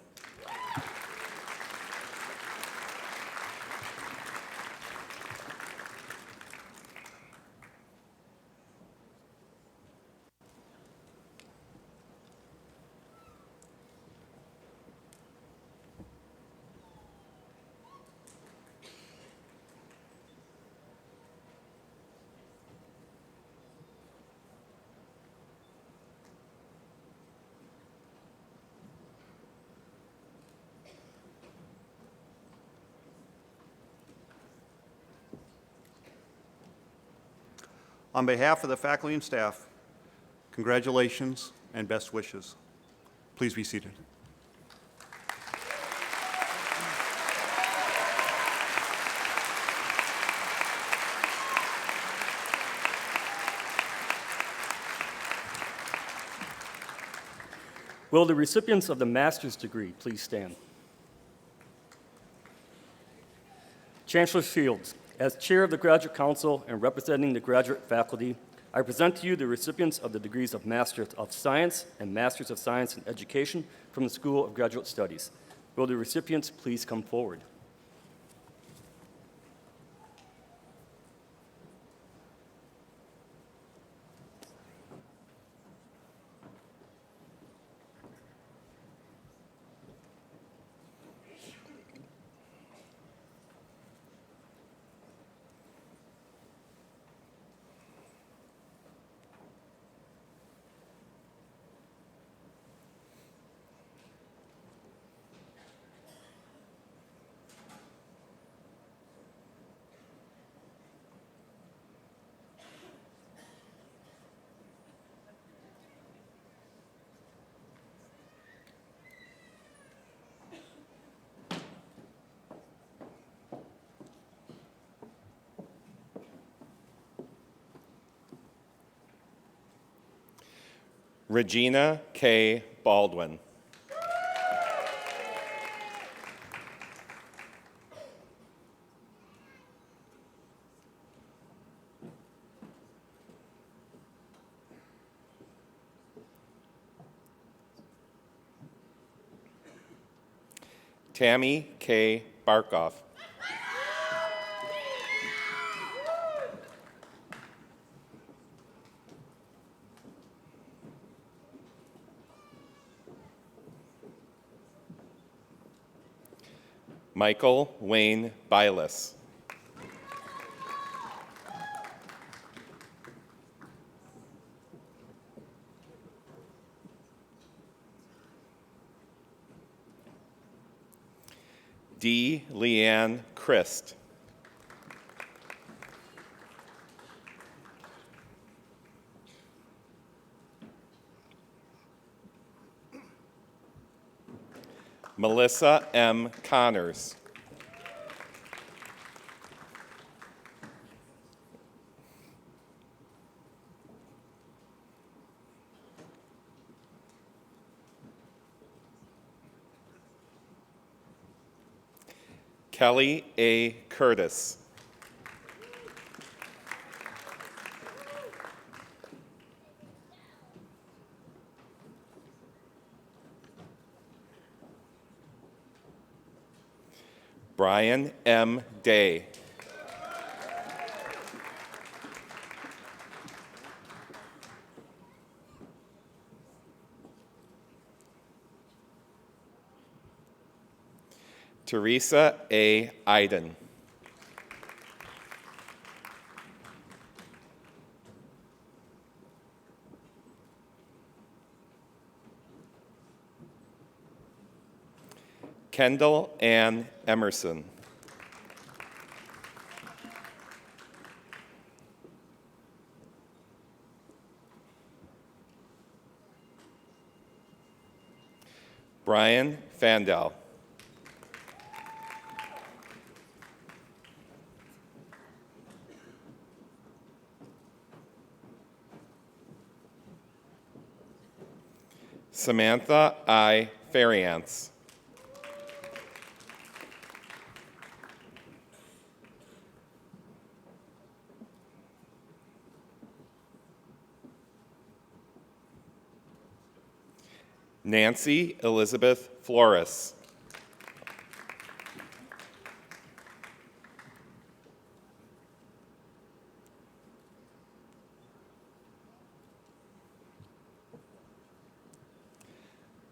On behalf of the faculty and staff, congratulations and best wishes. Please be seated. Will the recipients of the master's degree please stand? Chancellor Shields, as chair of the Graduate Council and representing the graduate faculty, I present to you the recipients of the degrees of Master of Science and Masters of Science in Education from the School of Graduate Studies. Will the recipients please come forward? Regina K. Baldwin. Tammy K. Barkoff. Michael Wayne Bylis. D. Leanne Christ. Melissa M. Connors. Kelly A. Curtis. Brian M. Day. Teresa A. Iden. Kendall Ann Emerson. Brian Fandel. Samantha I. Fariance. Nancy Elizabeth Flores.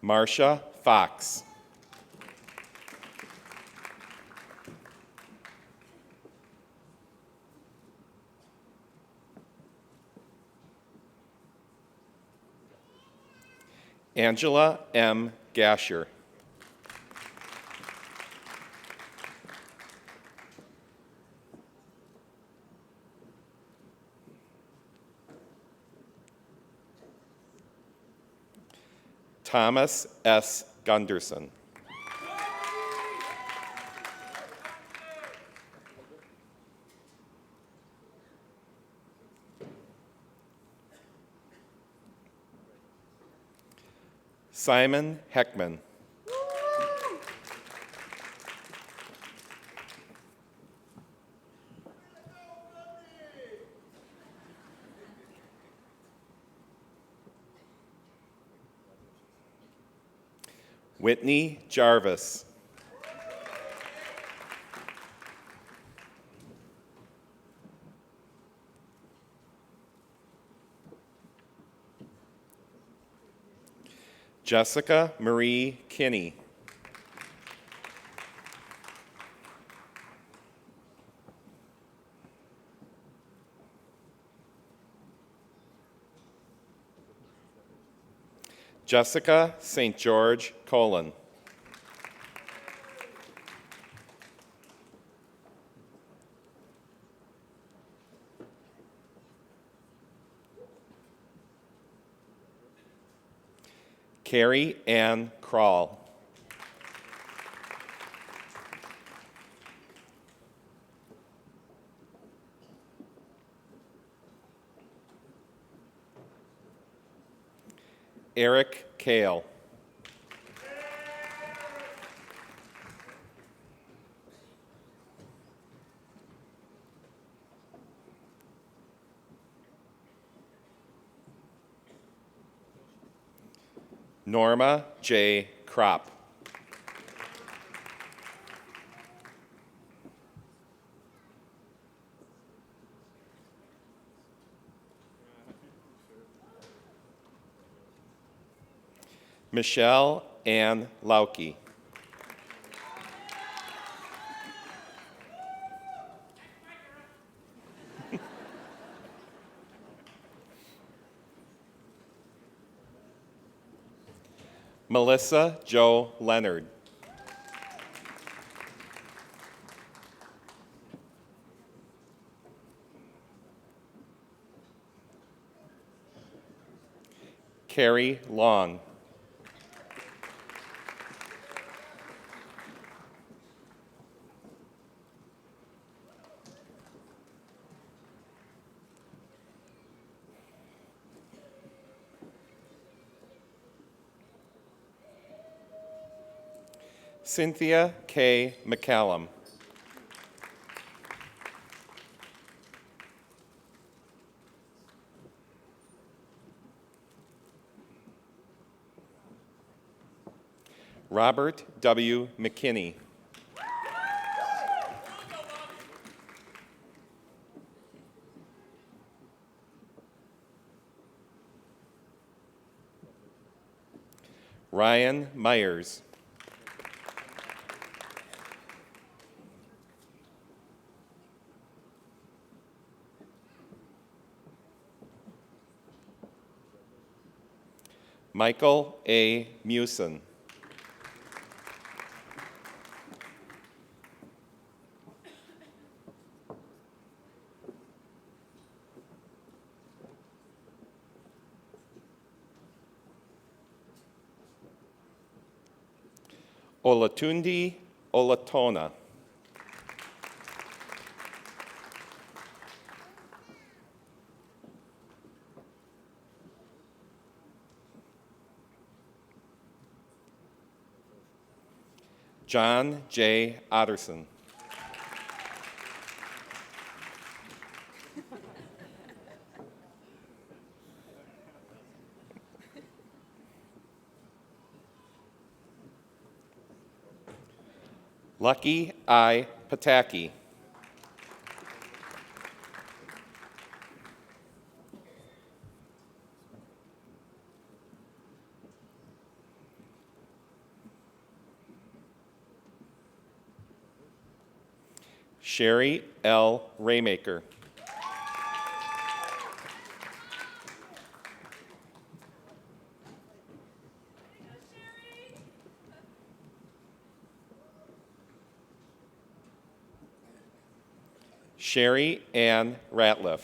Marcia Fox. Angela M. Gasher. Thomas S. Gunderson. Simon Heckman. Whitney Jarvis. Jessica Marie Kinney. Jessica St. George Colon. Carrie Ann Kroll. Eric Kale. Norma J. Kropp. Michelle Ann Lauke. Melissa Jo Leonard. Carrie Long. Cynthia K. McCallum. Robert W. McKinney. Ryan Myers. Michael A. Mewson. Olatundi Olatona. John J. Otterson. Lucky I. Pataki. Sherry L. Raymaker. Sherry Ann Ratliff.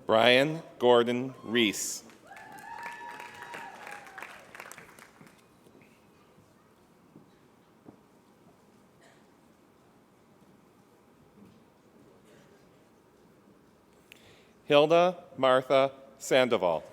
Brian Gordon Reese. Hilda Martha Sandoval.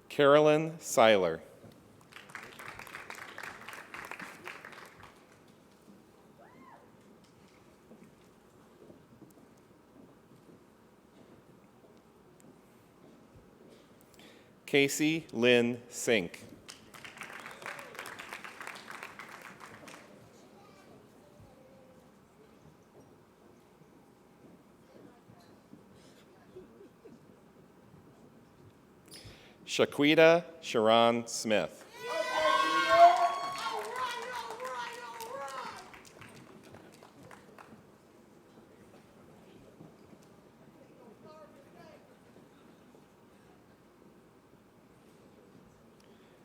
Carolyn Seiler. Casey Lynn Sink. Shaquita Sharon Smith.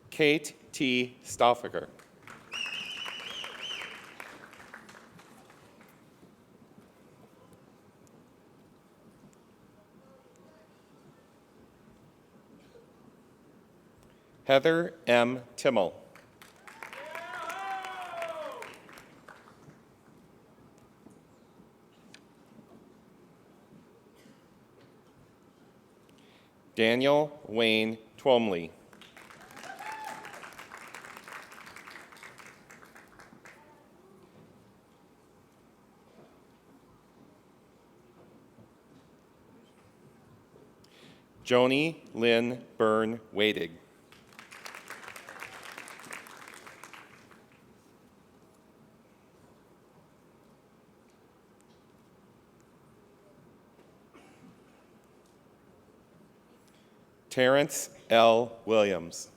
Kate T. Stauffacher. Heather M. Timmel. Daniel Wayne Twomley. Joni Lynn Byrne Wadig. Terrence L. Williams.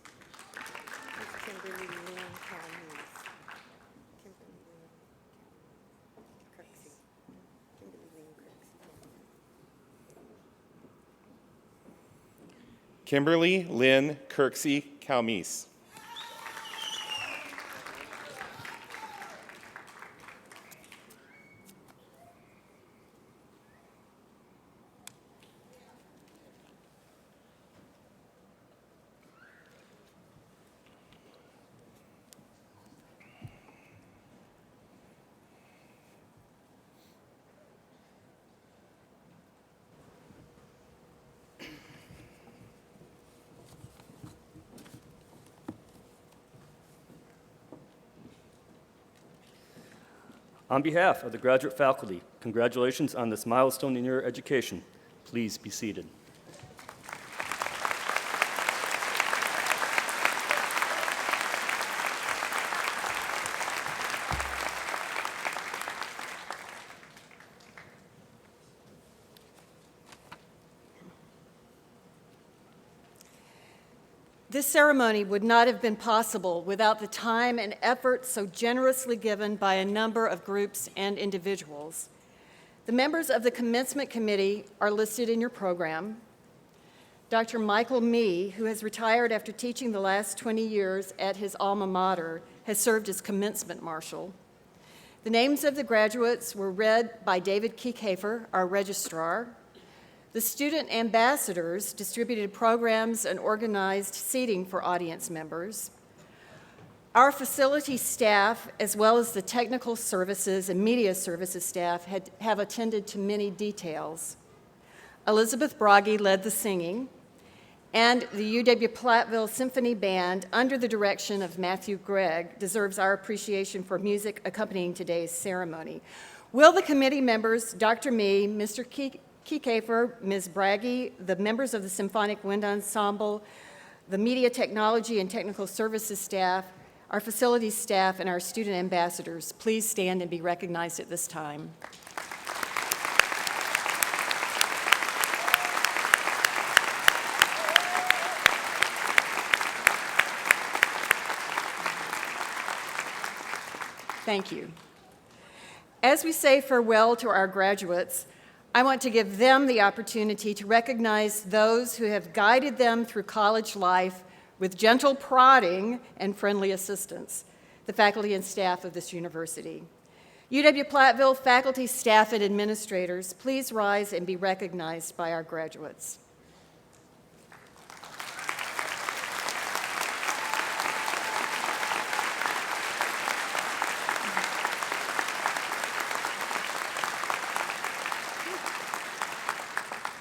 Kimberly Lynn Kirksey Calmise. On behalf of the graduate faculty, congratulations on this milestone in your education. Please be seated. This ceremony would not have been possible without the time and effort so generously given by a number of groups and individuals. The members of the Commencement Committee are listed in your program. Dr. Michael Mee, who has retired after teaching the last 20 years at his alma mater, has served as Commencement Marshal. The names of the graduates were read by David Kiekhafer, our registrar. The student ambassadors distributed programs and organized seating for audience members. Our facility staff, as well as the technical services and media services staff, have attended to many details. Elizabeth Bragi led the singing, and the UW-Platteville Symphony Band, under the direction of Matthew Gregg, deserves our appreciation for music accompanying today's ceremony. Will the committee members, Dr. Mee, Mr. Kiekhafer, Ms. Bragi, the members of the Symphonic Wind Ensemble, the media technology and technical services staff, our facilities staff, and our student ambassadors, please stand and be recognized at this time. Thank you. As we say farewell to our graduates, I want to give them the opportunity to recognize those who have guided them through college life with gentle prodding and friendly assistance, the faculty and staff of this university. UW-Platteville faculty, staff, and administrators, please rise and be recognized by our graduates.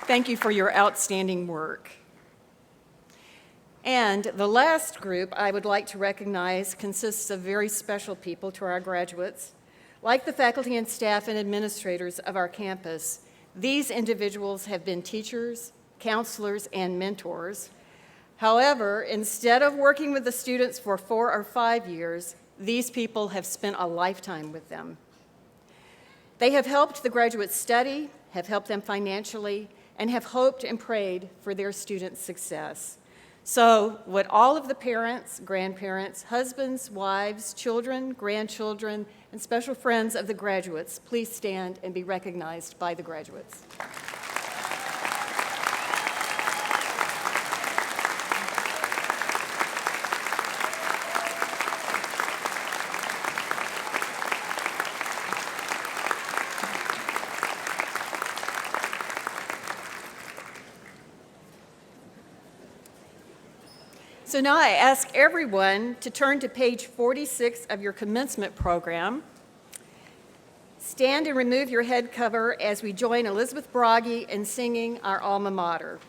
Thank you for your outstanding work. And the last group I would like to recognize consists of very special people to our graduates. Like the faculty and staff and administrators of our campus, these individuals have been teachers, counselors, and mentors. However, instead of working with the students for 4 or 5 years, these people have spent a lifetime with them. They have helped the graduates study, have helped them financially, and have hoped and prayed for their students' success. So would all of the parents, grandparents, husbands, wives, children, grandchildren, and special friends of the graduates please stand and be recognized by the graduates. So now I ask everyone to turn to page 46 of your commencement program. Stand and remove your head cover as we join Elizabeth Bragi in singing our alma mater.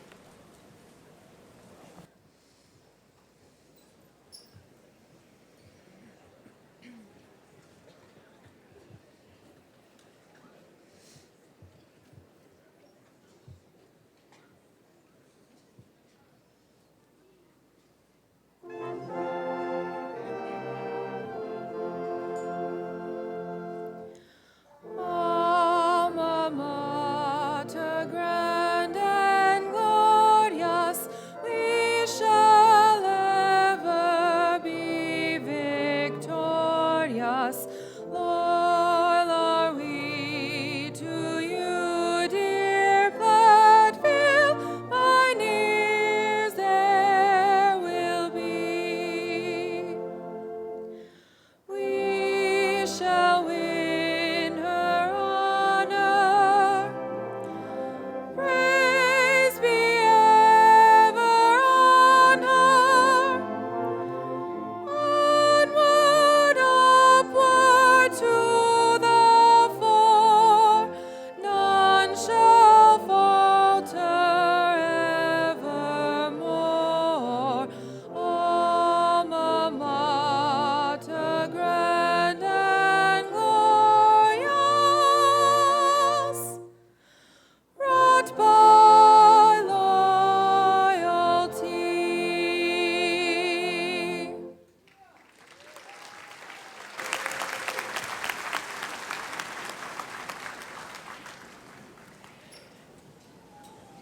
Alma mater, grand and glorious.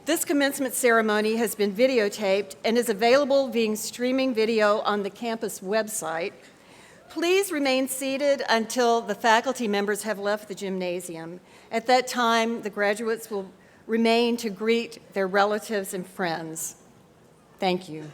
This commencement ceremony has been videotaped and is available via streaming video on the campus website. Please remain seated until the faculty members have left the gymnasium. At that time, the graduates will remain to greet their relatives and friends. Thank you.